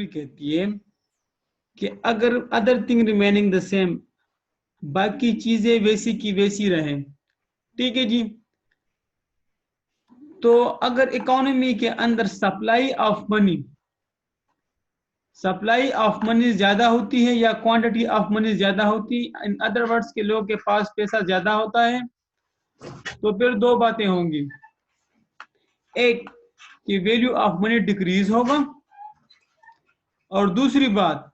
Theory कहती है कि अगर other thing remaining the same, बाकी चीजें वैसी की वैसी रहें, ठीक है जी, तो अगर इकोनॉमी के अंदर सप्लाई ऑफ मनी ज्यादा होती है या क्वांटिटी ऑफ मनी ज्यादा होती, इन अदर वर्ड्स के लोगों के पास पैसा ज्यादा होता है, तो फिर दो बातें होंगी। एक कि वैल्यू ऑफ मनी डिक्रीज होगा, और दूसरी बात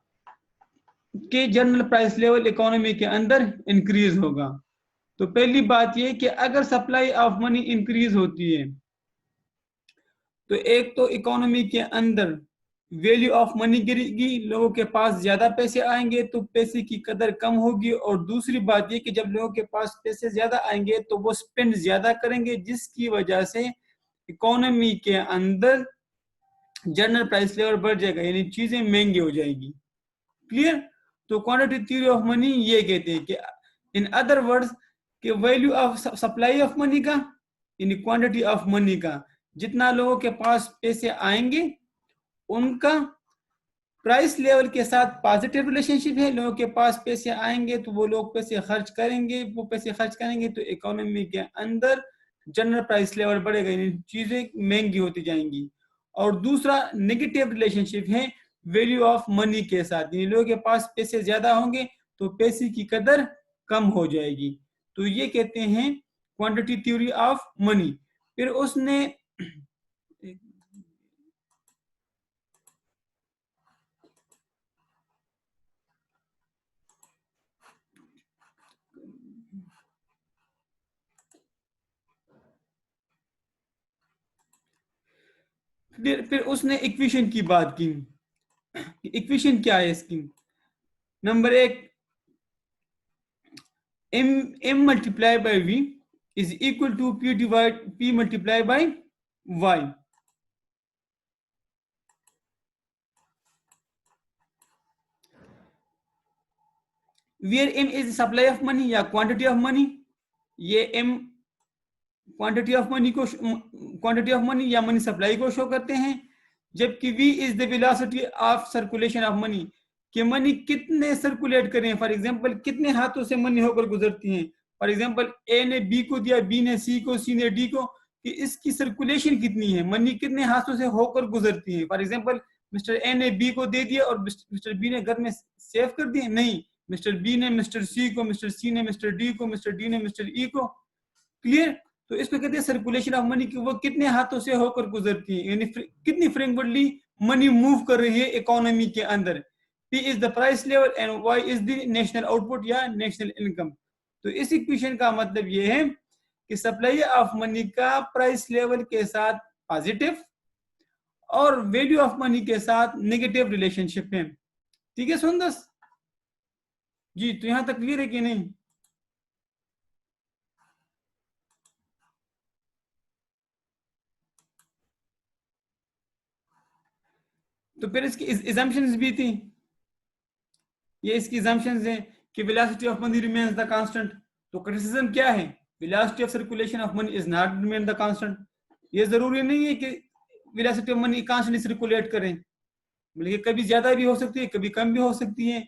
कि जनरल प्राइस लेवल इकोनॉमी के अंदर इंक्रीज होगा। तो पहली बात यह कि अगर सप्लाई ऑफ मनी इंक्रीज होती है तो एक तो इकोनॉमी के अंदर वैल्यू ऑफ मनी गिरेगी, लोगों के पास ज्यादा पैसे आएंगे तो पैसे की कदर कम होगी, और दूसरी बात यह कि जब लोगों के पास पैसे ज्यादा आएंगे तो वो स्पेंड ज्यादा करेंगे, जिसकी वजह से इकोनॉमी के अंदर जनरल प्राइस लेवल बढ़ जाएगा, यानी चीजें महंगी हो जाएगी। क्लियर? तो क्वांटिटी थ्योरी ऑफ मनी ये कहते हैं कि इन अदर वर्ड्स कि value of supply of money का यानी क्वांटिटी ऑफ मनी का, जितना लोगों के पास पैसे आएंगे उनका प्राइस लेवल के साथ पॉजिटिव रिलेशनशिप है। लोगों के पास पैसे आएंगे तो वो लोग पैसे खर्च करेंगे, वो पैसे खर्च करेंगे तो इकोनॉमी के अंदर जनरल प्राइस लेवल बढ़ेगा, यानी चीजें महंगी होती जाएंगी। और दूसरा नेगेटिव रिलेशनशिप है वैल्यू ऑफ मनी के साथ, यानी लोगों के पास पैसे ज्यादा होंगे तो पैसे की कदर कम हो जाएगी। तो ये कहते हैं क्वांटिटी थ्योरी ऑफ मनी। फिर उसने फिर उसने इक्वेशन की बात की। इक्वेशन क्या है इसकी? नंबर एक, m multiplied by v is equal to p multiplied by y। where m is supply of money या quantity of money, ये m क्वांटिटी ऑफ मनी या मनी सप्लाई को शो करते हैं, जबकि v is the velocity of circulation of money, कि money कितने circulate करें। फॉर एग्जांपल कितने हाथों से मनी होकर गुजरती हैं। फॉर एग्जांपल ए ने बी को दिया, बी ने सी को, सी ने डी को, कि इसकी सर्कुलेशन कितनी है, मनी कितने हाथों से होकर गुजरती है। फॉर एग्जांपल मिस्टर ए ने बी को दे दिया और मिस्टर बी ने घर में सेव कर दिए, नहीं, मिस्टर बी ने मिस्टर सी को, मिस्टर सी ने मिस्टर डी को, मिस्टर डी ने मिस्टर ई को। क्लियर? तो इसको कहते हैं सर्कुलेशन ऑफ मनी, कि वो कितने हाथों से होकर गुजरती है, यानी कितनी फ्रीक्वेंटली मनी मूव कर रही है इकोनॉमी के अंदर। P is the price level and Y is the national output या नेशनल इनकम। तो इस इक्वेशन का मतलब ये है कि सप्लाई ऑफ मनी का प्राइस लेवल के साथ पॉजिटिव और वैल्यू ऑफ मनी के साथ नेगेटिव रिलेशनशिप है। ठीक है सुंदर जी? तो यहां तक क्लियर है कि नहीं? तो फिर इसकी assumptions भी थी, ये इसकी assumptions हैं कि velocity of money remains the constant। तो criticism क्या है? velocity of circulation of money is not remain the constant। ये जरूरी नहीं है कि velocity of money constantly circulate करें, बल्कि कभी ज्यादा भी हो सकती है, कभी कम भी हो सकती है।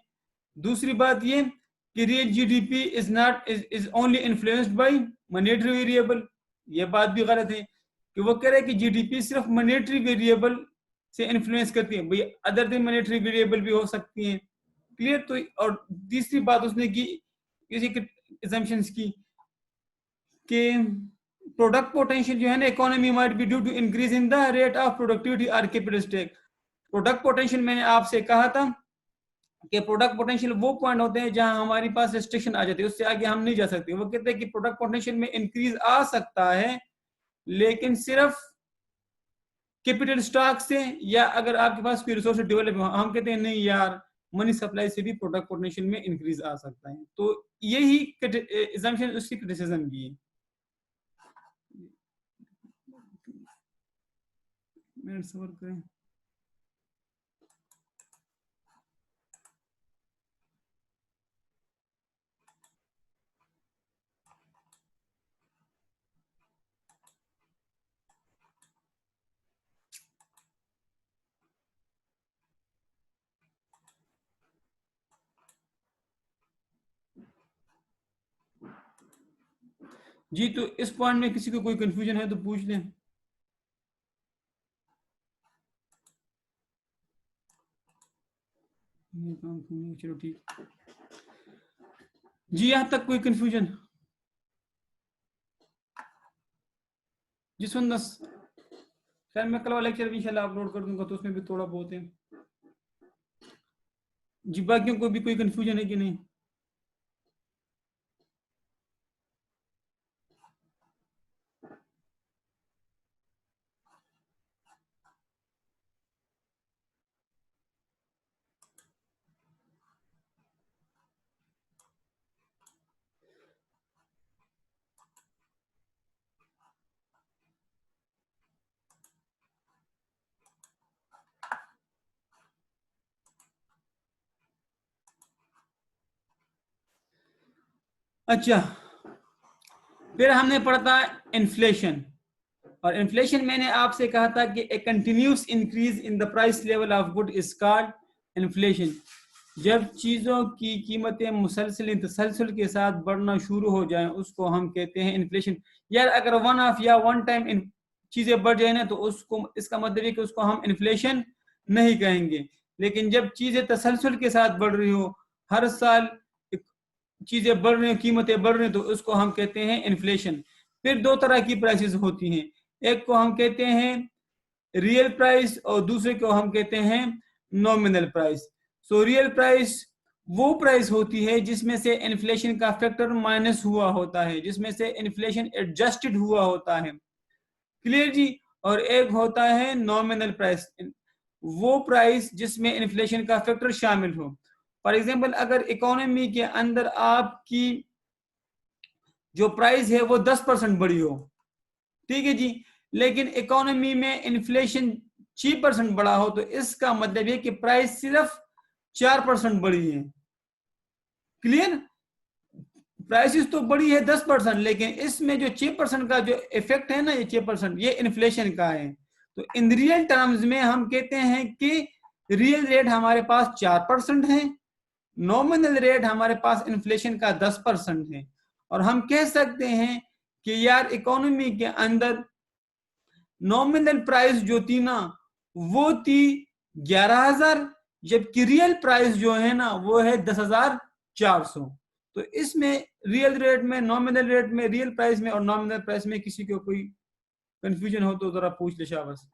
दूसरी बात ये कि real GDP is not is only influenced by monetary variable। ये बात भी गलत है कि वो कह रहे हैं कि जीडीपी सिर्फ मॉनेटरी वेरिएबल से इन्फ्लुएंस करती है। भाई अदर देन मॉनेटरी वेरिएबल भी हो सकती हैं। क्लियर? तो और तीसरी बात उसने की किसी assumptions की कि प्रोडक्ट पोटेंशियल जो है ना economy might be due to increase in the rate of productivity और कैपिटल स्टेक। प्रोडक्ट पोटेंशियल मैंने आपसे कहा था कि प्रोडक्ट पोटेंशियल वो पॉइंट होते हैं जहां हमारे पास रिस्ट्रिक्शन आ जाती है, उससे आगे हम नहीं जा सकते। वो कहते हैं कि प्रोडक्ट पोटेंशियल में इंक्रीज आ सकता है, लेकिन सिर्फ कैपिटल स्टॉक से, या अगर आपके पास कोई रिसोर्स डेवलप हो। हम कहते हैं नहीं यार, मनी सप्लाई से भी प्रोडक्ट पोटेंशियल में इंक्रीज आ सकता है। तो यही assumption उसकी क्रिटिसिज्म की है। मिनट सबर करें। जी, तो इस पॉइंट में किसी को कोई कंफ्यूजन है तो पूछ लें। ये काम चलो ठीक। जी, यहां तक कोई कंफ्यूजन? जी सुंदस, खैर मैं कल वाला लेक्चर भी इंशाल्लाह अपलोड कर दूंगा, तो उसमें भी थोड़ा बहुत है। जी, बाकियों को भी कोई कंफ्यूजन है कि नहीं? अच्छा, फिर हमने पढ़ा था इन्फ्लेशन, और इन्फ्लेशन मैंने आपसे कहा था कि a continuous increase in the price level of good is called inflation. जब चीजों की कीमतें मुसलसल तसलसल के साथ बढ़ना शुरू हो जाएं, उसको हम कहते हैं इन्फ्लेशन। यार अगर वन ऑफ या वन टाइम चीजें बढ़ जाए ना, तो उसको, इसका मतलब है कि उसको हम इन्फ्लेशन नहीं कहेंगे। लेकिन जब चीजें तसलसल के साथ बढ़ रही हो, हर साल चीजें बढ़ रही हो, कीमतें बढ़ रही हो, तो उसको हम कहते हैं इन्फ्लेशन। फिर दो तरह की प्राइसेस होती हैं, एक को हम कहते हैं रियल प्राइस और दूसरे को हम कहते हैं nominal price. So real price वो प्राइस होती है जिसमें से इन्फ्लेशन का फैक्टर माइनस हुआ होता है, जिसमें से इन्फ्लेशन एडजस्टेड हुआ होता है। क्लियर जी? और एक होता है नॉमिनल प्राइस, वो प्राइस जिसमें इन्फ्लेशन का फैक्टर शामिल हो। फॉर एग्जांपल, अगर इकोनॉमी के अंदर आपकी जो प्राइस है वो 10% बढ़ी हो, ठीक है जी, लेकिन इकोनॉमी में इन्फ्लेशन 6% बढ़ा हो, तो इसका मतलब है कि प्राइस सिर्फ 4% बढ़ी है। क्लियर? प्राइसेस तो बढ़ी है 10%, लेकिन इसमें जो 6% का जो इफेक्ट है ना, ये 6% ये इन्फ्लेशन का है। तो इन रियल टर्म्स में हम कहते हैं कि रियल रेट हमारे पास 4% है, नॉमिनल रेट हमारे पास इन्फ्लेशन का 10% है। और हम कह सकते हैं कि यार इकोनॉमी के अंदर नॉमिनल प्राइस जो थी ना, वो थी 11,000, जबकि रियल प्राइस जो है ना वो है 10,400। तो इसमें रियल रेट में, नॉमिनल रेट में, रियल प्राइस में और नॉमिनल प्राइस में किसी को कोई कंफ्यूजन हो तो जरा पूछ ले शाबाश।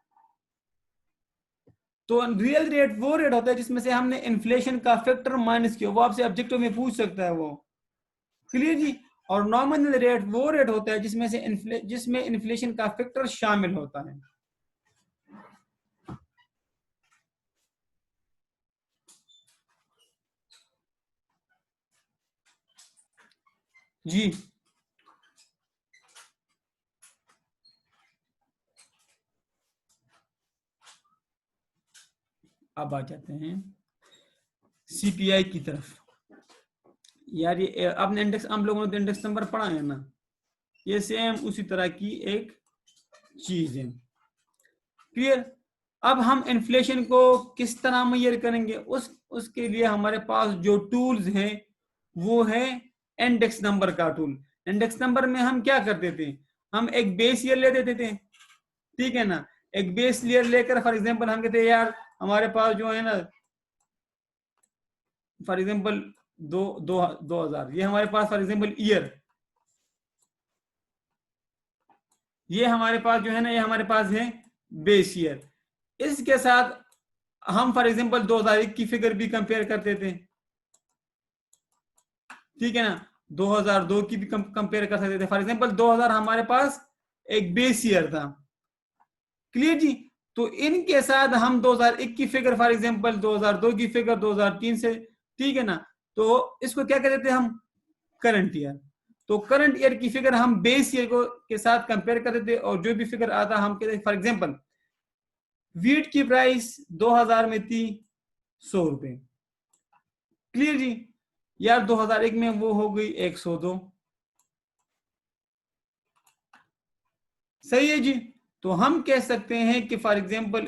तो रियल रेट वो रेट होता है जिसमें से हमने इन्फ्लेशन का फैक्टर माइनस किया, वो आपसे ऑब्जेक्टिव में पूछ सकता है वो। क्लियर जी? और नॉमिनल रेट वो रेट होता है जिसमें से जिसमें इन्फ्लेशन का फैक्टर शामिल होता है। जी, अब आ जाते हैं सीपीआई की तरफ। यार ये आपने इंडेक्स, हम लोगों ने तो इंडेक्स नंबर पढ़ा है ना, ये सेम उसी तरह की एक चीज है। क्लियर? अब हम इन्फ्लेशन को किस तरह मेजर करेंगे, उसके लिए हमारे पास जो टूल्स हैं वो है इंडेक्स नंबर का टूल। इंडेक्स नंबर में हम क्या करते थे, हम एक बेस ईयर ले देते थे, ठीक है ना। एक बेस ईयर लेकर फॉर एग्जांपल हम कहते हैं यार हमारे पास जो है ना, फॉर एग्जांपल 2000, ये हमारे पास फॉर एग्जांपल ईयर, ये हमारे पास जो है ना, ये हमारे पास है बेस ईयर। इसके साथ हम फॉर एग्जांपल 2001 की फिगर भी कंपेयर करते थे, ठीक है ना। 2002 की भी कंपेयर कर सकते थे। फॉर एग्जांपल 2000 हमारे पास एक बेस ईयर था। क्लियर जी? तो इनके साथ हम 2001 की फिगर, फॉर एग्जांपल 2002 की फिगर 2003 से, ठीक है ना, तो इसको क्या कहते थे हम, करंट ईयर। तो करंट ईयर की फिगर हम बेस ईयर को के साथ कंपेयर करते थे, और जो भी फिगर आता हम कहते थे, फॉर एग्जांपल वीट की प्राइस 2000 में थी 100 रुपए। क्लियर जी? यार 2001 में वो हो गई 102। सही है जी? तो हम कह सकते हैं कि फॉर एग्जांपल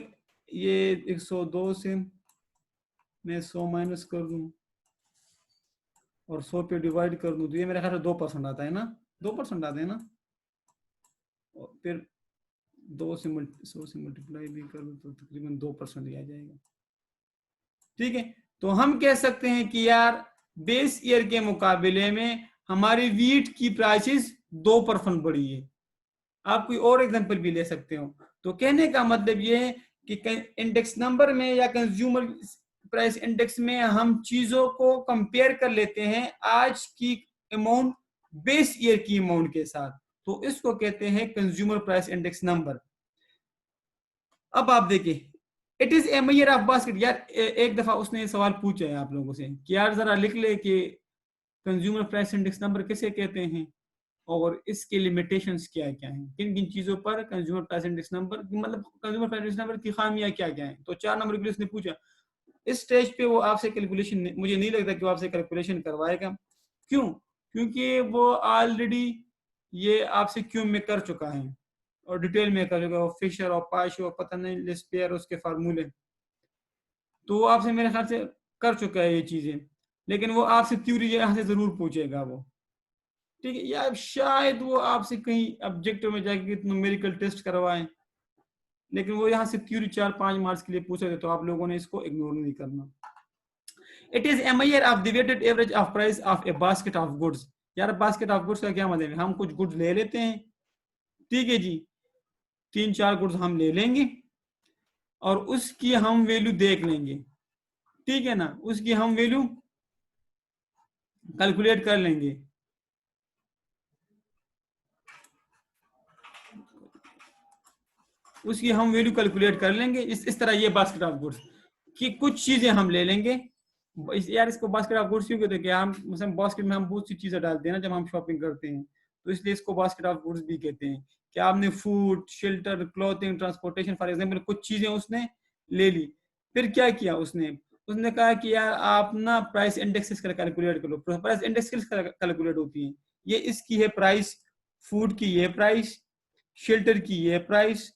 ये 102 से मैं 100 माइनस कर दूं और 100 पे डिवाइड कर दूं, तो ये मेरे ख्याल से 2% आता है ना, 2% आता है ना। और फिर 100 से मल्टीप्लाई भी करूँ तो तकरीबन 2% ही आ जाएगा। ठीक है, तो हम कह सकते हैं कि यार बेस ईयर के मुकाबले में हमारी वीट की प्राइसेस 2% बढ़ी है। आप कोई और एग्जांपल भी ले सकते हो। तो कहने का मतलब ये है कि इंडेक्स नंबर में या कंज्यूमर प्राइस इंडेक्स में हम चीजों को कंपेयर कर लेते हैं आज की अमाउंट बेस ईयर की अमाउंट के साथ, तो इसको कहते हैं कंज्यूमर प्राइस इंडेक्स नंबर। अब आप देखिए, it is a measure of basket. यार एक दफा उसने सवाल पूछा है आप लोगों से कि यार जरा लिख ले कि कंज्यूमर प्राइस इंडेक्स नंबर किसे कहते हैं और इसके लिमिटेशंस क्या क्या हैं, किन किन चीजों पर कंज्यूमर प्राइस इंडेक्स नंबर मतलब कंज्यूमर प्राइस इंडेक्स नंबर की खामियां क्या क्या हैं। तो 4 नंबर के लिए उसने पूछा। इस स्टेज पे वो आपसे कैलकुलेशन, मुझे नहीं लगता कि वो आपसे कैलकुलेशन करवाएगा। क्यों? क्योंकि वो ऑलरेडी ये आपसे क्यों में कर चुका है और डिटेल में कर चुका है, फिशर और पाश और पता नहीं लेस्पेयर उसके फार्मूले, तो वो आपसे मेरे ख्याल से कर चुका है ये चीजें। लेकिन वो आपसे थ्योरी यहाँ से जरूर पूछेगा वो, ठीक है, या शायद वो आपसे कहीं ऑब्जेक्टिव में जाके न्यूमेरिकल टेस्ट करवाएं, लेकिन वो यहाँ से थ्योरी 4-5 मार्क्स के लिए पूछे थे, तो आप लोगों ने इसको इग्नोर नहीं करना। It is a measure of the weighted average of price of a basket of goods. यार बास्केट ऑफ गुड्स का क्या मतलब है? हम कुछ गुड्स ले लेते हैं, ठीक है जी, 3-4 गुड्स हम ले लेंगे और उसकी हम वैल्यू देख लेंगे, ठीक है ना, उसकी हम वैल्यू कैलकुलेट कर लेंगे। उसकी हम वैल्यू कैलकुलेट कर लेंगे इस तरह। ये बास्केट ऑफ गुड्स की कुछ चीजें हम ले लेंगे। यार इसको बास्केट ऑफ गुड्स क्यों कहते हैं कि हम मतलब बास्केट में हम बहुत सी चीजें डालते हैं ना जब हम शॉपिंग करते हैं, तो इसलिए इसको बास्केट ऑफ गुड्स भी कहते हैं। कि आपने food, shelter, clothing, transportation for example कुछ चीजें उसने ले ली, फिर क्या किया उसने उसने कहा कि यार आप ना प्राइस इंडेक्स कैलकुलेट करो। प्राइस इंडेक्स कैलकुलेट होती है, ये इसकी है प्राइस, फूड की ये प्राइस, शेल्टर की ये प्राइस,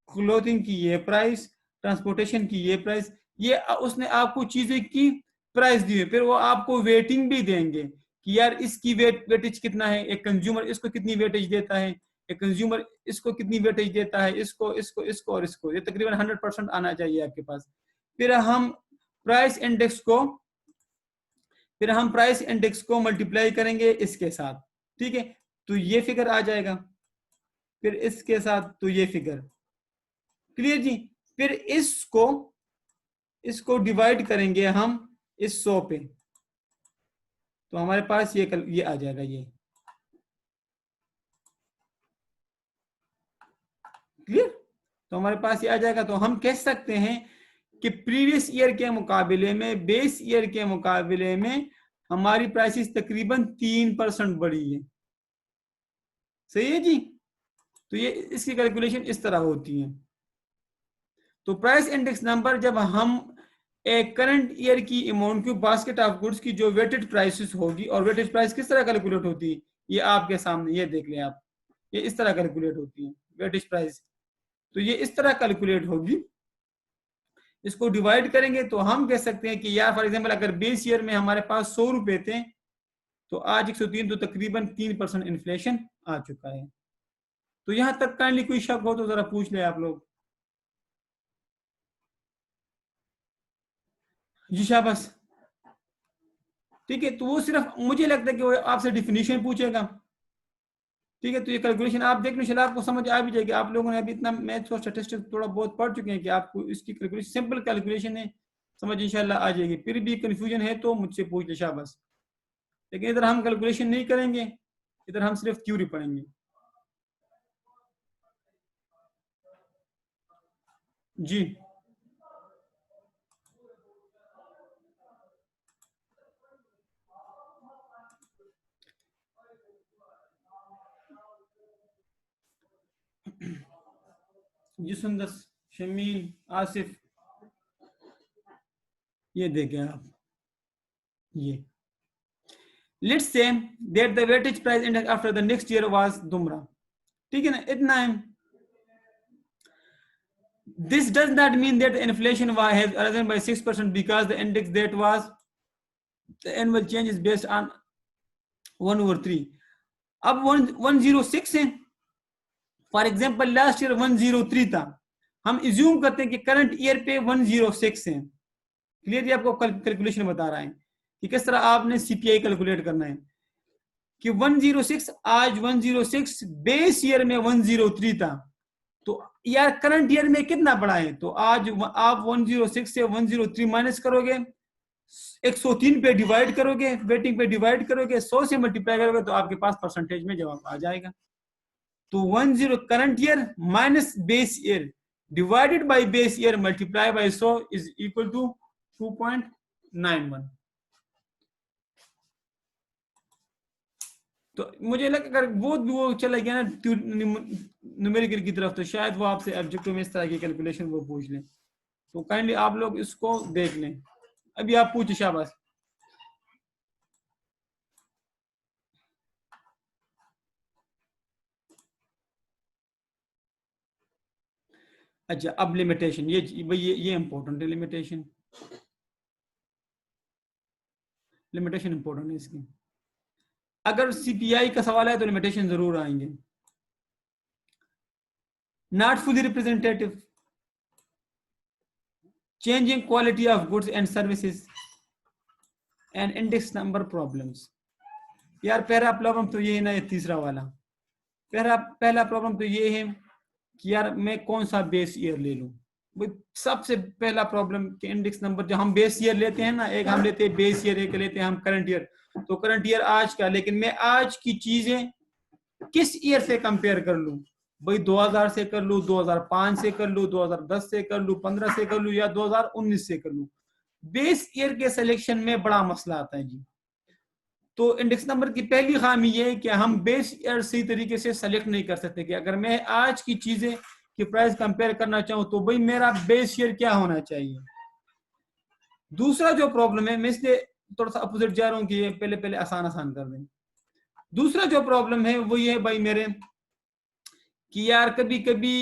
क्लोथिंग की ये प्राइस, ट्रांसपोर्टेशन की ये प्राइस, ये उसने आपको चीजें की प्राइस दी है। फिर वो आपको वेटिंग भी देंगे कि यार इसकी वेटेज कितना है, एक कंज्यूमर इसको कितनी वेटेज देता है, एक कंज्यूमर इसको कितनी वेटेज देता है, इसको इसको इसको और इसको, ये तकरीबन 100% आना चाहिए आपके पास। फिर हम प्राइस इंडेक्स को मल्टीप्लाई करेंगे इसके साथ, ठीक है, तो ये फिगर आ जाएगा, फिर इसके साथ तो ये फिगर, क्लियर जी। फिर इसको डिवाइड करेंगे हम इस 100 पे, तो हमारे पास ये आ जाएगा, ये क्लियर। तो हमारे पास ये आ जाएगा। तो हम कह सकते हैं कि प्रीवियस ईयर के मुकाबले में, बेस ईयर के मुकाबले में हमारी प्राइसेस तकरीबन 3% बढ़ी है। सही है जी। तो ये इसकी कैलकुलेशन इस तरह होती है। तो प्राइस इंडेक्स नंबर जब हम एक करंट ईयर की अमाउंट की बास्केट ऑफ गुड्स की जो वेटेड प्राइसेस होगी, और वेटेड प्राइस किस तरह कैलकुलेट होती है, ये आपके सामने ये देख लें आप, ये इस तरह कैलकुलेट होती है वेटेज प्राइस। तो ये इस तरह कैलकुलेट होगी, इसको डिवाइड करेंगे तो हम कह सकते हैं कि यार फॉर एग्जांपल अगर बेस ईयर में हमारे पास 100 रुपए थे तो आज 103, तो तकरीबन 3% इन्फ्लेशन आ चुका है। तो यहां तक काइंडली कोई शक हो तो जरा पूछ ले आप लोग। जी शाबाश, ठीक है। तो वो सिर्फ मुझे लगता है कि वो आपसे डिफिनीशन पूछेगा, ठीक है। तो ये कैलकुलेशन आप देख लो, आपको समझ आ भी जाएगी। आप लोगों ने अभी इतना मैथ्स और स्टैटिस्टिक्स थोड़ा बहुत पढ़ चुके हैं कि आपको इसकी कैलकुलेशन, सिंपल कैलकुलेशन है, समझ इंशाल्लाह आ जाएगी। फिर भी कंफ्यूजन है तो मुझसे पूछ ले शाबाश। लेकिन इधर हम कैलकुलेशन नहीं करेंगे, इधर हम सिर्फ थ्योरी पढ़ेंगे। जी जिसुंदस, शमील, आसिफ, ये देखें आप, ये let's say that the weightage price index after the next year was दुमरा, ठीक है ना, इतना है। This does not mean that the inflation has risen by 6% because the index that was the annual change is based on 1/3। अब 106 है, for example last year 103 था, हम इज्यूम करते हैं कि करंट ईयर पे 106 है। क्लियर? आपको कैलकुलेशन बता रहा है कि किस तरह आपने सीपीआई कैलकुलेट करना है कि 106 आज 106 बेस ईयर में 103 था, तो यार करंट ईयर में कितना बढ़ा है, तो आज आप 106 से 103 माइनस करोगे, 103 पे डिवाइड करोगे, वेटिंग पे डिवाइड करोगे, 100 से मल्टीप्लाई करोगे तो आपके पास परसेंटेज में जवाब आ जाएगा। तो 10 current year minus base year divided by base year multiply by 100 is equal to 2.91। तो मुझे लगा अगर वो चला गया ना न्यूमेरिकल की तरफ, तो शायद वो आपसे ऑब्जेक्टिव में इस तरह की कैलकुलेशन वो पूछ लें। तो काइंडली आप लोग इसको देख लें। अभी आप पूछे शाबाश। अच्छा, अब लिमिटेशन, ये इंपॉर्टेंट है। लिमिटेशन इंपॉर्टेंट है इसकी। अगर सीपीआई का सवाल है तो लिमिटेशन जरूर आएंगे। Not fully representative, changing quality of goods and services, and index number problems। यार पहला प्रॉब्लम तो ये है ना, ये तीसरा वाला पहला प्रॉब्लम तो ये है कि यार मैं कौन सा बेस ईयर ले लूं। सबसे पहला प्रॉब्लम कि इंडेक्स नंबर, जो हम बेस ईयर लेते हैं ना, एक हम लेते हैं बेस ईयर, एक लेते हैं हम करंट ईयर। तो करंट ईयर आज का, लेकिन मैं आज की चीजें किस ईयर से कंपेयर कर लूं भाई? 2000 से कर लूं, 2005 से कर लूं, 2010 से कर लूं, 15 से कर लूं, या 2019 से कर लूं? बेस ईयर के सिलेक्शन में बड़ा मसला आता है जी। तो इंडेक्स नंबर की पहली खामी यह है कि हम बेस ईयर सही तरीके से सेलेक्ट नहीं कर सकते कि अगर मैं आज की चीजें की प्राइस कंपेयर करना चाहूं तो भाई मेरा बेस ईयर क्या होना चाहिए। दूसरा जो प्रॉब्लम है, मैं इसलिए थोड़ा सा अपोजिट जा रहा हूं कि ये पहले पहले आसान आसान कर दें। दूसरा जो प्रॉब्लम है वो ये है भाई मेरे कि यार कभी कभी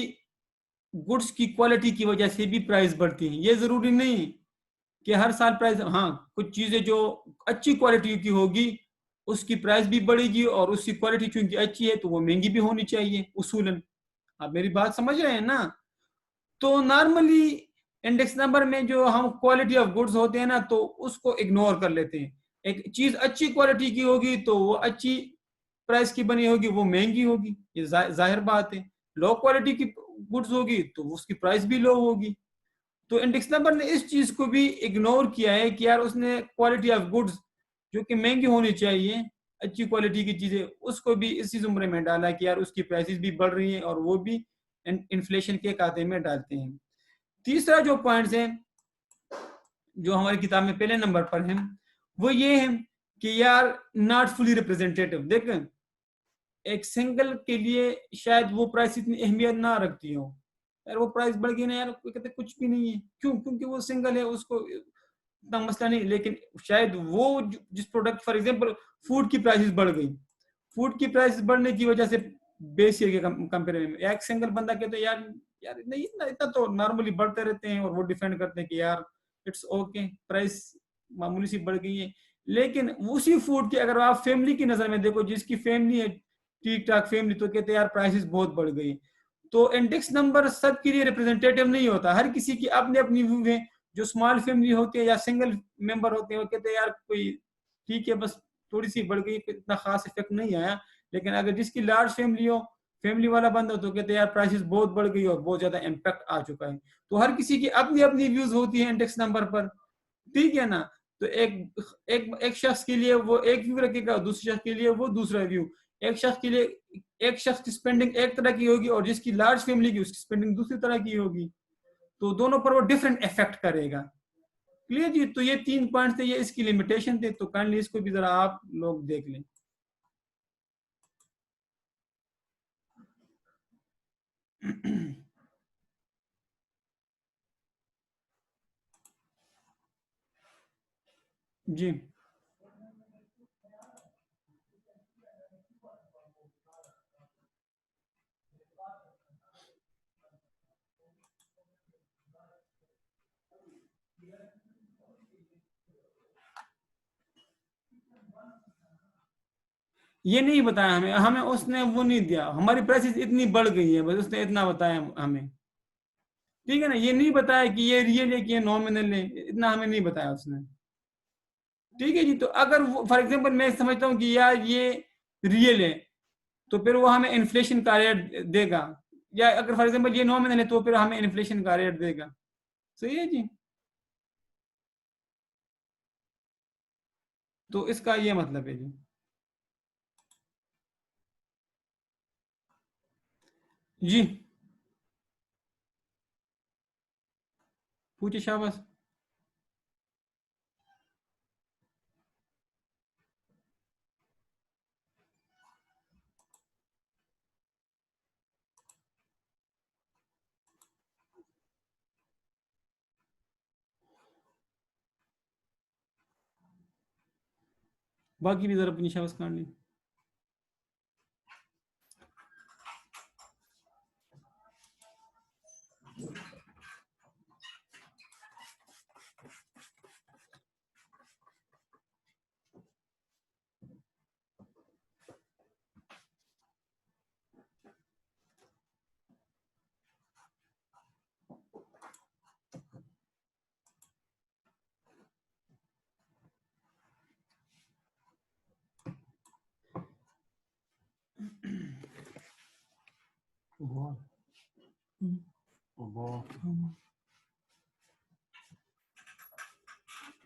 गुड्स की क्वालिटी की वजह से भी प्राइस बढ़ती है। ये जरूरी नहीं कि हर साल प्राइस, हाँ कुछ चीजें जो अच्छी क्वालिटी की होगी उसकी प्राइस भी बढ़ेगी, और उसकी क्वालिटी चूंकि अच्छी है तो वो महंगी भी होनी चाहिए उसूलन। आप मेरी बात समझ रहे हैं ना? तो नॉर्मली इंडेक्स नंबर में जो हम क्वालिटी ऑफ गुड्स होते हैं ना, तो उसको इग्नोर कर लेते हैं। एक चीज अच्छी क्वालिटी की होगी तो वो अच्छी प्राइस की बनी होगी, वो महंगी होगी, ये जाहिर बात है। लो क्वालिटी की गुड्स होगी तो उसकी प्राइस भी लो होगी। तो इंडेक्स नंबर ने इस चीज को भी इग्नोर किया है कि यार उसने क्वालिटी ऑफ गुड्स जो कि महंगी होनी चाहिए, अच्छी क्वालिटी की चीजें, उसको भी इसी जुमरे में डाला कि यार उसकी प्राइसेस भी बढ़ रही हैं और वो भी इन्फ्लेशन के खाते में डालते हैं। तीसरा जो पॉइंट्स है जो हमारी किताब में पहले नंबर पर है वो ये है कि यार नॉट फुली रिप्रेजेंटेटिव। देखें, एक सिंगल के लिए शायद वो प्राइस इतनी अहमियत ना रखती हो, यार वो प्राइस बढ़ गई ना यार, कोई कहते कुछ भी नहीं है, क्यों? क्योंकि वो सिंगल है, उसको इतना मसला नहीं। लेकिन शायद वो जिस प्रोडक्ट, फॉर एग्जांपल फूड की प्राइसेस बढ़ गई, फूड की प्राइसेस बढ़ने की वजह से बेस ईयर के कंपेयर में एक सिंगल बंदा कहते हैं यार यार नहीं, इतना इतना तो नॉर्मली बढ़ते रहते हैं, और वो डिफेंड करते हैं कि यार इट्स ओके, प्राइस मामूली सी बढ़ गई है। लेकिन उसी फूड की अगर आप फैमिली की नजर में देखो, जिसकी फैमिली है ठीक ठाक फैमिली, तो कहते हैं यार प्राइसेस बहुत बढ़ गई। तो इंडेक्स नंबर सबके लिए रिप्रेजेंटेटिव नहीं होता, हर किसी की अपनी अपनी व्यू है। जो स्मॉल फैमिली होती है या सिंगल मेंबर होते हैं वो कहते हैं यार कोई ठीक है, बस थोड़ी सी बढ़ गई, इतना खास इफेक्ट नहीं आया। लेकिन अगर जिसकी लार्ज फैमिली हो, फैमिली वाला बंदा, तो कहते हैं यार प्राइसेस बहुत बढ़ गई और बहुत ज्यादा इम्पैक्ट आ चुका है। तो हर किसी की अपनी अपनी व्यूज होती है इंडेक्स नंबर पर, ठीक है ना? तो एक एक एक शख्स के लिए वो एक व्यू रखेगा, दूसरे शख्स के लिए वो दूसरा व्यू। एक शख्स के लिए एक शख्स की स्पेंडिंग एक तरह की होगी और जिसकी लार्ज फैमिली की उसकी स्पेंडिंग दूसरी तरह की होगी। तो दोनों पर वो डिफरेंट इफेक्ट करेगा। क्लियर जी? तो ये 3 पॉइंट थे, ये इसकी लिमिटेशन थे। तो काइंडली इसको भी जरा आप लोग देख लें। जी ये नहीं बताया हमें, हमें उसने वो नहीं दिया, हमारी प्राइसेस इतनी बढ़ गई है, बस उसने इतना बताया हमें, ठीक है ना। ये नहीं बताया कि ये रियल है कि ये नॉमिनल है, इतना हमें नहीं बताया उसने, ठीक है जी। तो अगर फॉर एग्जांपल मैं समझता हूँ कि यार ये रियल है, तो फिर वो हमें इन्फ्लेशन का रेट देगा, या अगर फॉर एग्जांपल ये नॉमिनल है तो फिर हमें इन्फ्लेशन का रेट देगा, सही है जी। तो इसका ये मतलब है जी। जी पूछिए शाबाश। बाकी भी जरा अपनी शाबाश काट ली।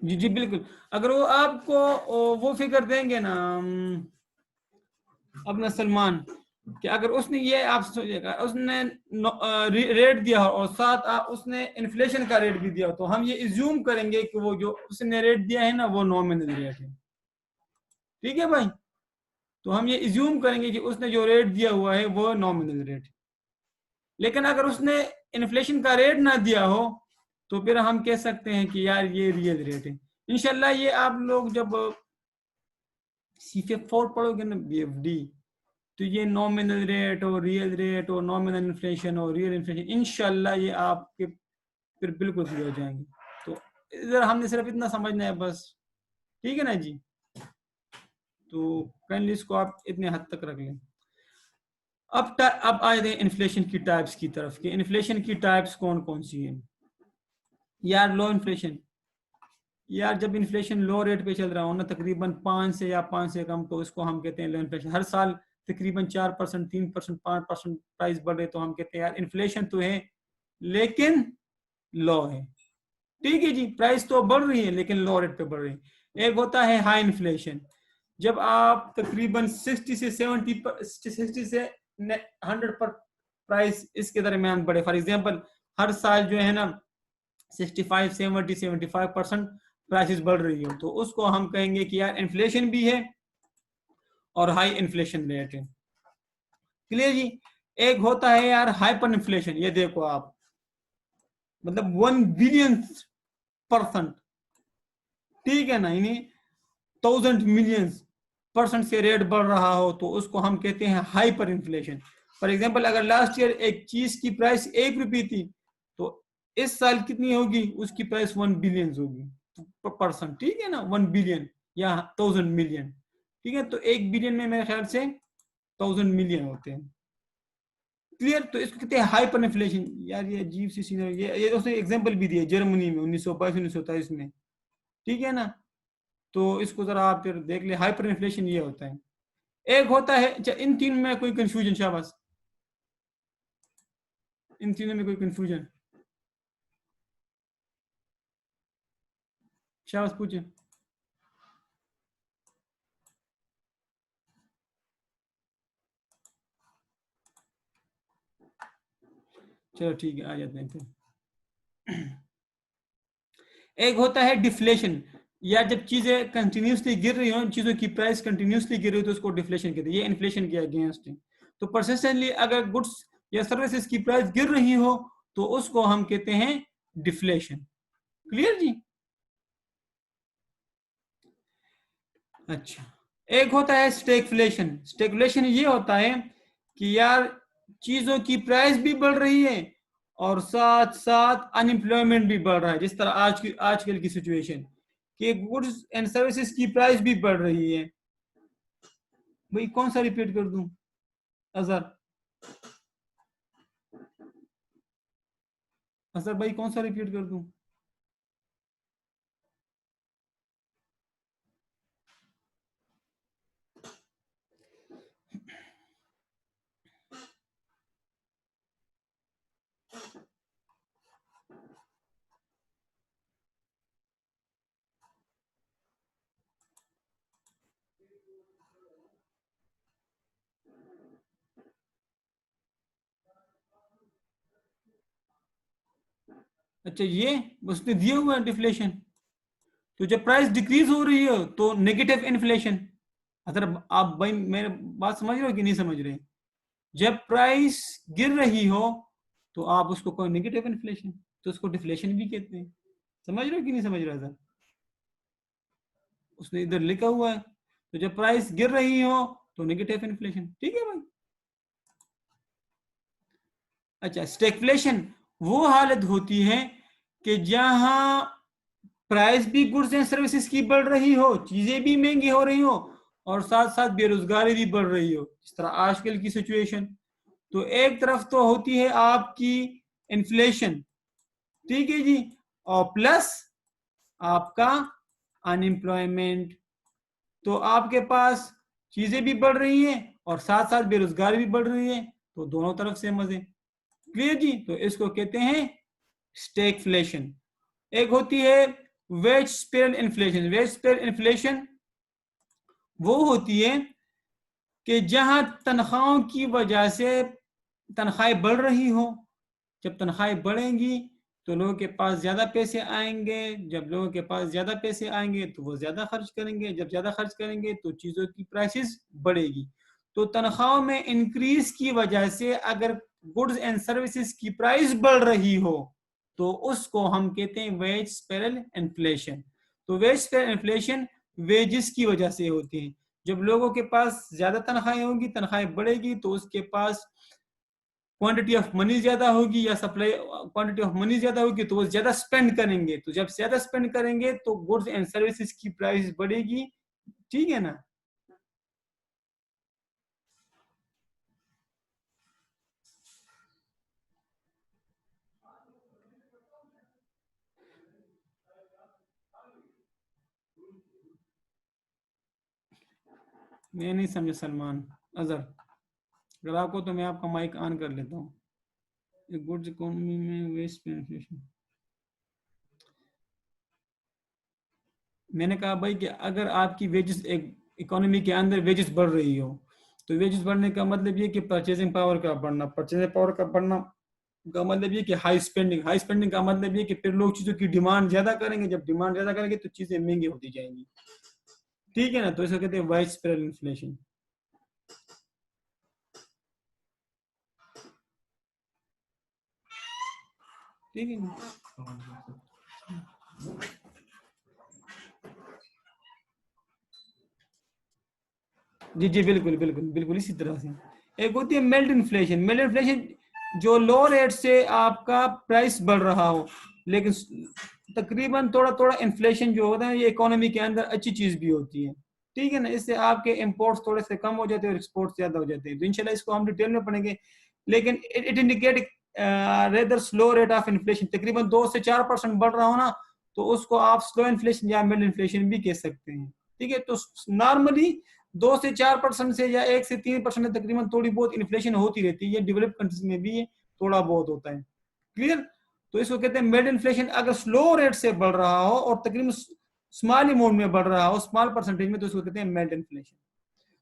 जी जी बिल्कुल। अगर वो आपको वो फिगर देंगे ना अपना सलमान, कि अगर उसने ये आप सोचिएगा उसने रेट दिया हो और साथ उसने इन्फ्लेशन का रेट भी दिया हो, तो हम ये इज्यूम करेंगे कि वो जो उसने रेट दिया है ना वो नॉमिनल रेट है, ठीक है भाई। तो हम ये इज्यूम करेंगे कि उसने जो रेट दिया हुआ है वो नॉमिनल रेट। लेकिन अगर उसने इन्फ्लेशन का रेट ना दिया हो तो फिर हम कह सकते हैं कि यार ये रियल रेट है। इंशाल्लाह ये आप लोग जब CFA 4 पढ़ोगे ना, BFD, तो ये नॉमिनल रेट और रियल रेट और नॉमिनल इन्फ्लेशन और रियल इन्फ्लेशन इंशाल्लाह ये आपके फिर बिल्कुल क्लियर हो जाएंगे। तो इधर हमने सिर्फ इतना समझना है बस, ठीक है ना जी। तो काइंडली इसको आप इतने हद तक रख लें। अब आए थे इन्फ्लेशन की टाइप्स की तरफ, कि इन्फ्लेशन की टाइप्स कौन कौन सी हैं। यार लो इन्फ्लेशन, यार जब इन्फ्लेशन लो रेट पे चल रहा हो ना, तकरीबन 5 से या 5 से कम, तो इसको हम कहते हैं लो इन्फ्लेशन। हर साल तकरीबन 4%, 3%, 5% प्राइस बढ़ रहे, तो हम कहते हैं यार इन्फ्लेशन तो है लेकिन लो है, ठीक है जी। प्राइस तो बढ़ रही है लेकिन लो रेट पे बढ़ रही है। एक होता है हाई इन्फ्लेशन, जब आप तकरीबन 60 से 70 60 से 100 पर प्राइस इसके दरमियान बढ़े, फॉर एग्जांपल हर साल जो है ना 65, 70, 75% प्राइसेस बढ़ रही हो, तो उसको हम कहेंगे कि यार इन्फ्लेशन भी है और हाई इन्फ्लेशन रेट है, क्लियर जी। एक होता है यार हाइपर इन्फ्लेशन, ये देखो आप, मतलब 1 बिलियन%, ठीक है ना, यानी 1000 मिलियन% से रेट बढ़ रहा हो, तो उसको हम कहते हैं हाइपर इन्फ्लेशन। फॉर एग्जाम्पल अगर लास्ट ईयर एक चीज की प्राइस 1 रुपये थी, तो इस साल कितनी होगी, उसकी प्राइस 1 बिलियन होगी %, ठीक है ना, 1 बिलियन या 1000 मिलियन, ठीक है। तो 1 बिलियन में मेरे ख्याल से 1000 मिलियन होते हैं, क्लियर। तो इसको कहते हैं हाइपर इन्फ्लेशन। यार ये अजीब सी सीन है, ये उसने एग्जांपल भी दिया जर्मनी में 1922 1923 में, ठीक है ना। तो इसको जरा आप फिर देख ले, हाइपर इन्फ्लेशन ये होता है। एक होता है, इन तीन में कोई कंफ्यूजन, शाबाश, इन तीनों में कोई कंफ्यूजन, शाबाश पूछे। चलो ठीक है, आ जाते हैं फिर। एक होता है डिफ्लेशन, या जब चीजें कंटिन्यूसली गिर रही हो, चीजों की प्राइस कंटिन्यूसली गिर रही हो, तो उसको डिफ्लेशन कहते हैं। ये इन्फ्लेशन के अगेंस्ट है। तो परसिस्टेंटली अगर गुड्स या सर्विसेज की प्राइस गिर रही हो, तो उसको हम कहते हैं डिफ्लेशन, क्लियर जी। अच्छा, एक होता है स्टेगफ्लेशन। स्टेगफ्लेशन ये होता है कि यार चीजों की प्राइस भी बढ़ रही है और साथ साथ अनएम्प्लॉयमेंट भी बढ़ रहा है, जिस तरह आजकल की सिचुएशन कि गुड्स एंड सर्विसेज की प्राइस भी बढ़ रही है, भाई कौन सा रिपीट कर दूं अजहर? अजहर भाई कौन सा रिपीट कर दूं? अच्छा, ये उसने दिया हुआ है डिफ्लेशन। तो जब प्राइस डिक्रीज हो रही है तो नेगेटिव इन्फ्लेशन। अगर आप भाई मेरे बात समझ रहे हो कि नहीं समझ रहे? जब प्राइस गिर रही हो तो आप उसको कोई नेगेटिव इन्फ्लेशन, तो उसको डिफ्लेशन भी कहते हैं। समझ रहे हो कि नहीं समझ रहे सर? उसने इधर लिखा हुआ है, तो जब प्राइस गिर रही हो तो नेगेटिव इन्फ्लेशन। ठीक है भाई। अच्छा, स्टैगफ्लेशन वो हालत होती है कि जहां प्राइस भी गुड्स एंड सर्विसेज की बढ़ रही हो, चीजें भी महंगी हो रही हो, और साथ साथ बेरोजगारी भी बढ़ रही हो, इस तरह आजकल की सिचुएशन। तो एक तरफ तो होती है आपकी इन्फ्लेशन, ठीक है जी, और प्लस आपका अनएम्प्लॉयमेंट। तो आपके पास चीजें भी बढ़ रही हैं और साथ साथ बेरोजगारी भी बढ़ रही है, तो दोनों तरफ से मजे। क्लियर जी? तो इसको कहते हैं स्टैगफ्लेशन। एक होती है वेज स्पेरल इन्फ्लेशन। वेज स्पेरल इन्फ्लेशन वो होती है कि जहां तनख्वाहों की वजह से तनख्वाहें बढ़ रही हो। जब तनख्वाहें बढ़ेंगी तो लोगों के पास ज्यादा पैसे आएंगे। जब लोगों के पास ज्यादा पैसे आएंगे तो वो ज्यादा खर्च करेंगे। जब ज्यादा खर्च करेंगे तो चीजों की प्राइसेस बढ़ेगी। तो तनख्वाहों में इंक्रीज की वजह से अगर गुड्स एंड सर्विसेज की प्राइस बढ़ रही हो तो उसको हम कहते हैं वेज स्पेरल इन्फ्लेशन। तो वेज स्पेरल इन्फ्लेशन वेजेस की वजह से होती है। जब लोगों के पास ज्यादा तनख्वाहें होंगी, तनख्वाहें बढ़ेगी, तो उसके पास क्वांटिटी ऑफ मनी ज्यादा होगी, या सप्लाई क्वांटिटी ऑफ मनी ज्यादा होगी, तो वो ज्यादा स्पेंड करेंगे। तो जब ज्यादा स्पेंड करेंगे तो गुड्स एंड सर्विसेज की प्राइस बढ़ेगी। ठीक है ना? मैं नहीं समझा सलमान। अजहर, अगर आपको तो मैं आपका माइक ऑन कर लेता हूँ। गुड्स इकोनॉमी में वेस्ट इन्फ्लेशन, मैंने कहा भाई कि अगर आपकी वेजेस एक इकोनॉमी के अंदर वेजेस बढ़ रही हो, तो वेजेस बढ़ने का मतलब ये कि परचेजिंग पावर का बढ़ना। परचेजिंग पावर का बढ़ना का मतलब ये कि हाई स्पेंडिंग। हाई स्पेंडिंग का मतलब ये कि फिर लोग चीजों की डिमांड ज्यादा करेंगे। जब डिमांड ज्यादा करेंगे तो चीजें महंगी होती जाएंगी। ठीक है ना? तो इसको कहते हैं वाइड स्प्रेड इन्फ्लेशन। ठीक है ना? जी जी, बिल्कुल बिल्कुल बिल्कुल इसी तरह से। एक होती है मेल्ट इन्फ्लेशन। मेल्ट इन्फ्लेशन जो लो रेट से आपका प्राइस बढ़ रहा हो, लेकिन तकरीबन थोड़ा थोड़ा इन्फ्लेशन जो होता है ये इकोनॉमी के अंदर अच्छी चीज भी होती है। ठीक है ना? इससे आपके इंपोर्ट्स थोड़े से कम हो जाते हैं और एक्सपोर्ट्स ज्यादा हो जाते हैं। तो इंशाल्लाह इसको हम डिटेल में पढ़ेंगे। लेकिन it indicate rather slow rate of inflation. तकरीबन 2 से 4% बढ़ रहा हो ना, तो उसको आप स्लो इन्फ्लेशन या मिल्ड इन्फ्लेशन भी कह सकते हैं। ठीक है? तो नॉर्मली 2 से 4% से या 1 से 3% तकरीबन थोड़ी बहुत इन्फ्लेशन होती रहती है। ये डेवलप्ड कंट्रीज में भी थोड़ा बहुत होता है। क्लियर? तो इसको कहते हैं मिल्ड इन्फ्लेशन। अगर स्लो रेट से बढ़ रहा हो और तकरीबन स्मॉल अमाउंट में बढ़ रहा हो, स्मॉल परसेंटेज में, तो इसको कहते हैं मिल्ड इन्फ्लेशन।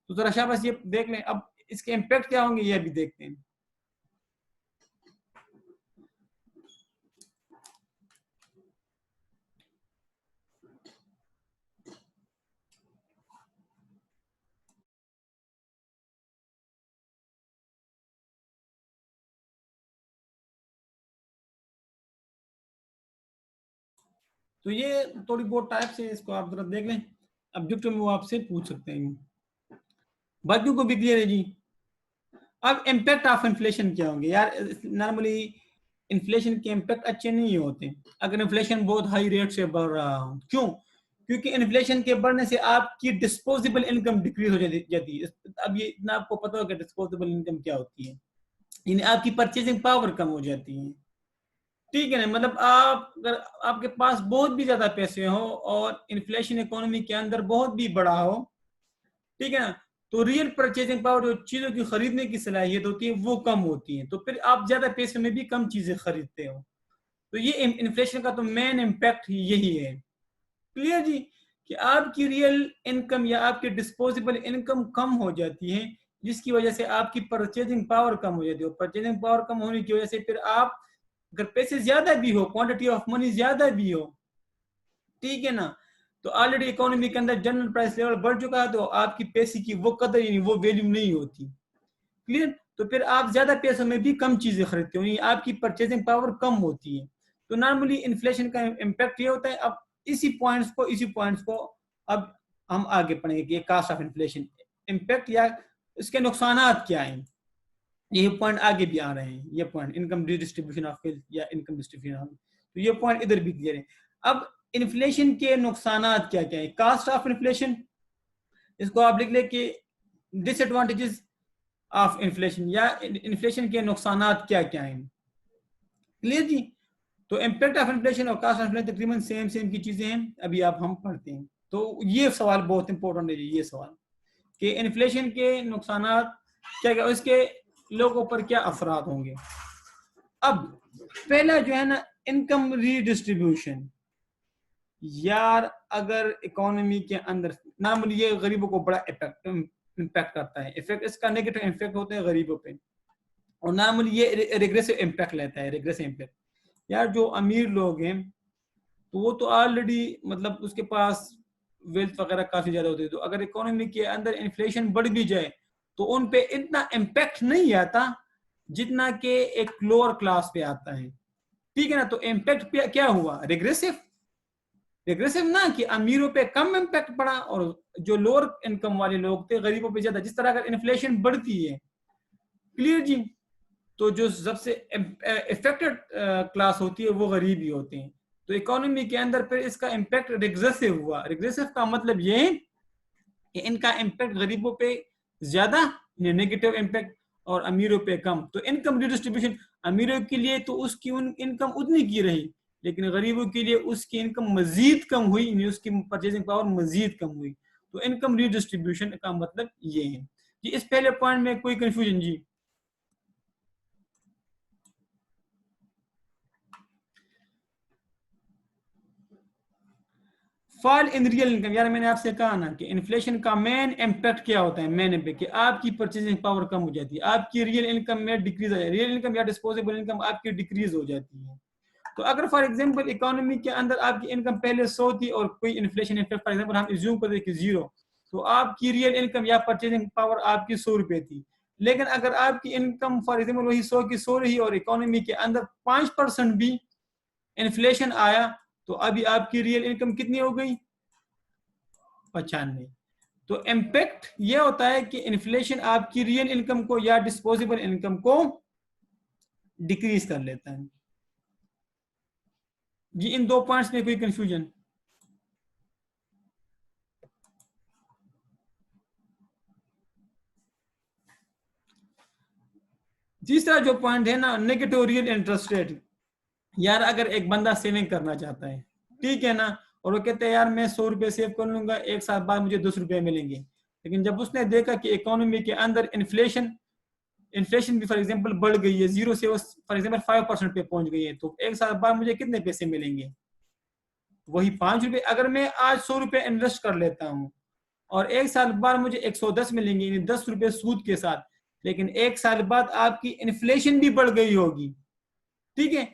तो जरा शाबाश ये देख लें। अब इसके इम्पैक्ट क्या होंगे ये भी देखते हैं। तो ये थोड़ी बहुत टाइप से इसको आप जरा देख लें। ऑब्जेक्टिव में वो आपसे पूछ सकते हैं। बाकियों को भी क्लियर है जी? अब इम्पैक्ट ऑफ इन्फ्लेशन क्या होंगे यार? नॉर्मली इन्फ्लेशन के इम्पैक्ट अच्छे नहीं होते अगर इन्फ्लेशन बहुत हाई रेट से बढ़ रहा हो। क्यों? क्योंकि इन्फ्लेशन के बढ़ने से आपकी डिस्पोजेबल इनकम डिक्रीज हो जाती है। अब ये इतना आपको पता होगा डिस्पोजेबल इनकम क्या होती है, यानी आपकी परचेजिंग पावर कम हो जाती है। ठीक है ना, मतलब आप अगर आपके पास बहुत भी ज्यादा पैसे हो और इन्फ्लेशन इकोनॉमी के अंदर बहुत भी बड़ा हो, ठीक है ना, तो रियल परचेजिंग पावर, जो चीजों की खरीदने की सलाहियत होती है, वो कम होती है। तो फिर आप ज्यादा पैसे में भी कम चीजें खरीदते हो। तो ये इन्फ्लेशन का तो मेन इम्पैक्ट यही है। क्लियर जी, कि आपकी रियल इनकम या आपकी डिस्पोजेबल इनकम कम हो जाती है, जिसकी वजह से आपकी परचेजिंग पावर कम हो जाती है। परचेजिंग पावर कम होने की वजह से फिर आप अगर पैसे ज्यादा भी हो, क्वांटिटी ऑफ मनी ज्यादा भी हो, ठीक है ना, तो ऑलरेडी इकोनॉमी के अंदर जनरल प्राइस लेवल बढ़ चुका है, तो आपकी पैसे की वो कदर यानी वो वैल्यू नहीं होती। क्लियर, तो फिर आप ज्यादा पैसों में भी कम चीजें खरीदते हो, आपकी परचेजिंग पावर कम होती है। तो नॉर्मली इन्फ्लेशन का इम्पैक्ट ये होता है। अब इसी पॉइंट्स को अब हम आगे पढ़ेंगे कि कास्ट ऑफ इन्फ्लेशन इम्पैक्ट या इसके नुकसानात क्या हैं। ये पॉइंट आगे भी आ रहे हैं, ये point income distribution of wealth या इनकम डिस्ट्रीब्यूशन, तो ये पॉइंट इधर भी क्लियर है। अब इन्फ्लेशन के नुकसानात क्या क्या है। कास्ट ऑफ इन्फ्लेशन, इसको आप लिख ले कि डिसएडवांटेजेस ऑफ इन्फ्लेशन, या इन्फ्लेशन के नुकसानात क्या क्या हैं। क्लियर जी, तो इम्पैक्ट ऑफ इन्फ्लेशन और कास्ट ऑफ इन्फ्लेशन तकरीबन सेम की चीजें हैं। अभी आप हम पढ़ते हैं, तो ये सवाल बहुत इंपॉर्टेंट है, ये सवाल कि इन्फ्लेशन के नुकसानात क्या क्या, इसके लोगों पर क्या असरात होंगे। अब पहला जो है ना, इनकम रीडिस्ट्रीब्यूशन। यार अगर इकोनॉमी के अंदर नॉर्मली ये गरीबों को बड़ा इम्पैक्ट करता है, इफेक्ट इसका नेगेटिव इम्पैक्ट होते हैं गरीबों पे, और नॉर्मली ये रिग्रेसिव इम्पैक्ट लेता है, रिग्रेसिव इम्पैक्ट। यार जो अमीर लोग हैं तो वो तो ऑलरेडी मतलब उसके पास वेल्थ वगैरह काफी ज्यादा होती है, तो अगर इकोनॉमी के अंदर इन्फ्लेशन बढ़ भी जाए तो उन पे इतना इम्पैक्ट नहीं आता जितना कि एक लोअर क्लास पे आता है। ठीक है ना, तो इम्पैक्ट क्या हुआ, रिग्रेसिव। रिग्रेसिव ना कि अमीरों पे कम इम्पैक्ट पड़ा और जो लोअर इनकम वाले लोग थे गरीबों पे ज्यादा, जिस तरह अगर इन्फ्लेशन बढ़ती है। क्लियर जी, तो जो सबसे इफेक्टेड क्लास होती है वो गरीब ही होते हैं। तो इकोनॉमी के अंदर फिर इसका इम्पैक्ट रिग्रेसिव हुआ। रिग्रेसिव का मतलब ये है कि इनका इम्पैक्ट गरीबों पे ज्यादा, नेगेटिव इम्पैक्ट, और अमीरों पे कम। तो इनकम रिडिस्ट्रीब्यूशन, अमीरों के लिए तो उसकी इनकम उतनी की रही, लेकिन गरीबों के लिए उसकी इनकम मजीद कम हुई, उसकी परचेजिंग पावर मजीद कम हुई। तो इनकम रिडिस्ट्रीब्यूशन का मतलब ये है जी। इस पहले पॉइंट में कोई कंफ्यूजन जी। फॉल इन रियल इनकम, यार मैंने आपसे कहा ना कि इन्फ्लेशन का मेन इम्पैक्ट क्या होता है, मेन इम्पैक्ट कि आपकी परचेजिंग पावर कम हो जाती है, आपकी रियल इनकम में डिक्रीज आ जाती है, रियल इनकम या डिस्पोजेबल इनकम आपकी डिक्रीज हो जाती है। तो अगर फॉर एग्जांपल इकोनॉमी के अंदर आपकी इनकम पहले 100 थी और कोई इन्फ्लेशन इफेक्ट फॉर एग्जांपल हम एज्यूम कर दे कि 0, तो आपकी रियल इनकम या परचेजिंग पावर आपकी 100 रुपए थी। लेकिन अगर आपकी इनकम फॉर एग्जांपल वही 100 की 100 रही और इकोनॉमी के अंदर 5% भी इन्फ्लेशन आया, तो अभी आपकी रियल इनकम कितनी हो गई, 95। तो इम्पैक्ट ये होता है कि इन्फ्लेशन आपकी रियल इनकम को या डिस्पोजेबल इनकम को डिक्रीज कर लेता है जी। इन दो पॉइंट्स में कोई कंफ्यूजन। तीसरा जो पॉइंट है ना, नेगेटिव रियल इंटरेस्ट रेट। यार अगर एक बंदा सेविंग करना चाहता है, ठीक है ना, और वो कहते हैं यार मैं 100 रुपए सेव कर लूंगा, एक साल बाद मुझे 10 रुपए मिलेंगे। लेकिन जब उसने देखा कि इकोनॉमी के अंदर इन्फ्लेशन भी फॉर एग्जांपल बढ़ गई है, 0 से फॉर एग्जांपल 5% पे पहुंच गई है, तो एक साल बाद मुझे कितने पैसे मिलेंगे, वही 5 रुपए। अगर मैं आज 100 रुपए इन्वेस्ट कर लेता हूँ और एक साल बाद मुझे 110 मिलेंगे, यानी 10 रुपए सूद के साथ, लेकिन एक साल बाद आपकी इन्फ्लेशन भी बढ़ गई होगी, ठीक है,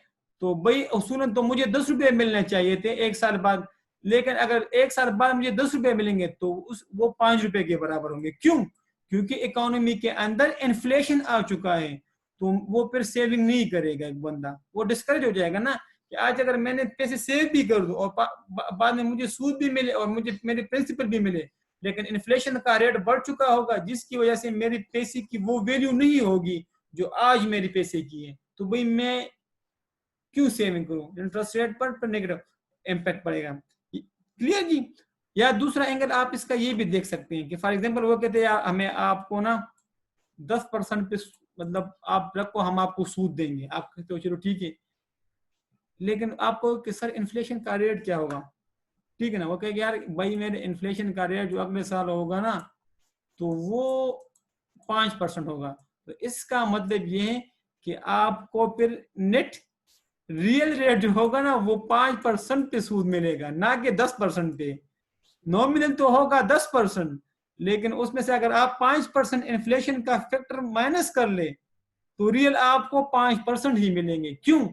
तो भाई उसूलन तो मुझे 10 रुपए मिलने चाहिए थे एक साल बाद, लेकिन अगर एक साल बाद मुझे 10 रुपए मिलेंगे तो वो 5 रुपए के बराबर होंगे। क्यों, क्योंकि इकोनॉमी के अंदर इन्फ्लेशन आ चुका है, तो वो फिर सेविंग नहीं करेगा एक बंदा, वो डिस्करेज हो जाएगा ना कि आज अगर मैंने पैसे सेव भी कर दूं और बाद में मुझे सूद भी मिले और मुझे मेरे प्रिंसिपल भी मिले, लेकिन इन्फ्लेशन का रेट बढ़ चुका होगा, जिसकी वजह से मेरे पैसे की वो वैल्यू नहीं होगी जो आज मेरे पैसे की है, तो भाई मैं क्यों सेविंग करूं। इंटरेस्ट रेट पर नेगेटिव इम्पैक्ट पड़ेगा। क्लियर जी। या दूसरा एंगल आप इसका ये भी देख सकते हैं कि फॉर एग्जांपल वो कहते हैं हमें आपको ना 10% पे मतलब आप रखो, हम आपको सूद देंगे। आप कहते हो चलो ठीक है, लेकिन आपको कि सर इन्फ्लेशन का रेट क्या होगा, ठीक है ना। वो कहेगा यार भाई मेरे इन्फ्लेशन का रेट जो अगले साल होगा ना तो वो 5% होगा। तो इसका मतलब ये है कि आपको फिर नेट रियल रेट जो होगा ना वो 5% पे सूद मिलेगा, ना कि 10% पे। नॉमिनल तो होगा 10%, लेकिन उसमें से अगर आप 5% इन्फ्लेशन का फैक्टर माइनस कर ले तो रियल आपको 5% ही मिलेंगे। क्यों?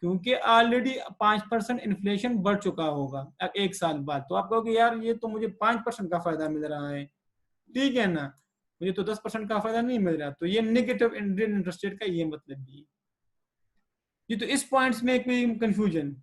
क्योंकि ऑलरेडी 5% इन्फ्लेशन बढ़ चुका होगा एक साल बाद। तो आप कहोगे यार ये तो मुझे 5% का फायदा मिल रहा है, ठीक है ना, मुझे तो 10% का फायदा नहीं मिल रहा। तो ये नेगेटिव इंटरेस्ट रेट का ये मतलब भी है। ये तो इस पॉइंट्स में कोई कंफ्यूजन?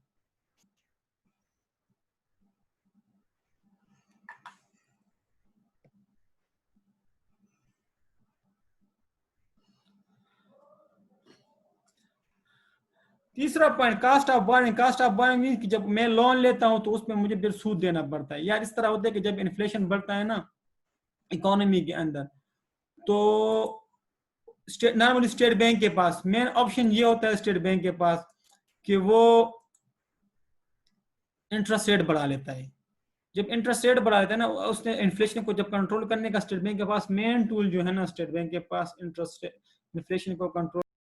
तीसरा point cost of borrowing. Cost of borrowing mean कि जब मैं लोन लेता हूं तो उसमें मुझे फिर सूद देना पड़ता है। यार इस तरह होता है कि जब इन्फ्लेशन बढ़ता है ना इकोनॉमी के अंदर, तो नॉर्मली स्टेट बैंक के पास मेन ऑप्शन ये होता है स्टेट बैंक के पास कि वो इंटरेस्ट रेट बढ़ा लेता है। जब इंटरेस्ट रेट बढ़ा देता है ना, उसने इन्फ्लेशन को जब कंट्रोल करने का स्टेट बैंक के पास मेन टूल जो है ना, स्टेट बैंक के पास इंटरेस्ट इन्फ्लेशन को कंट्रोल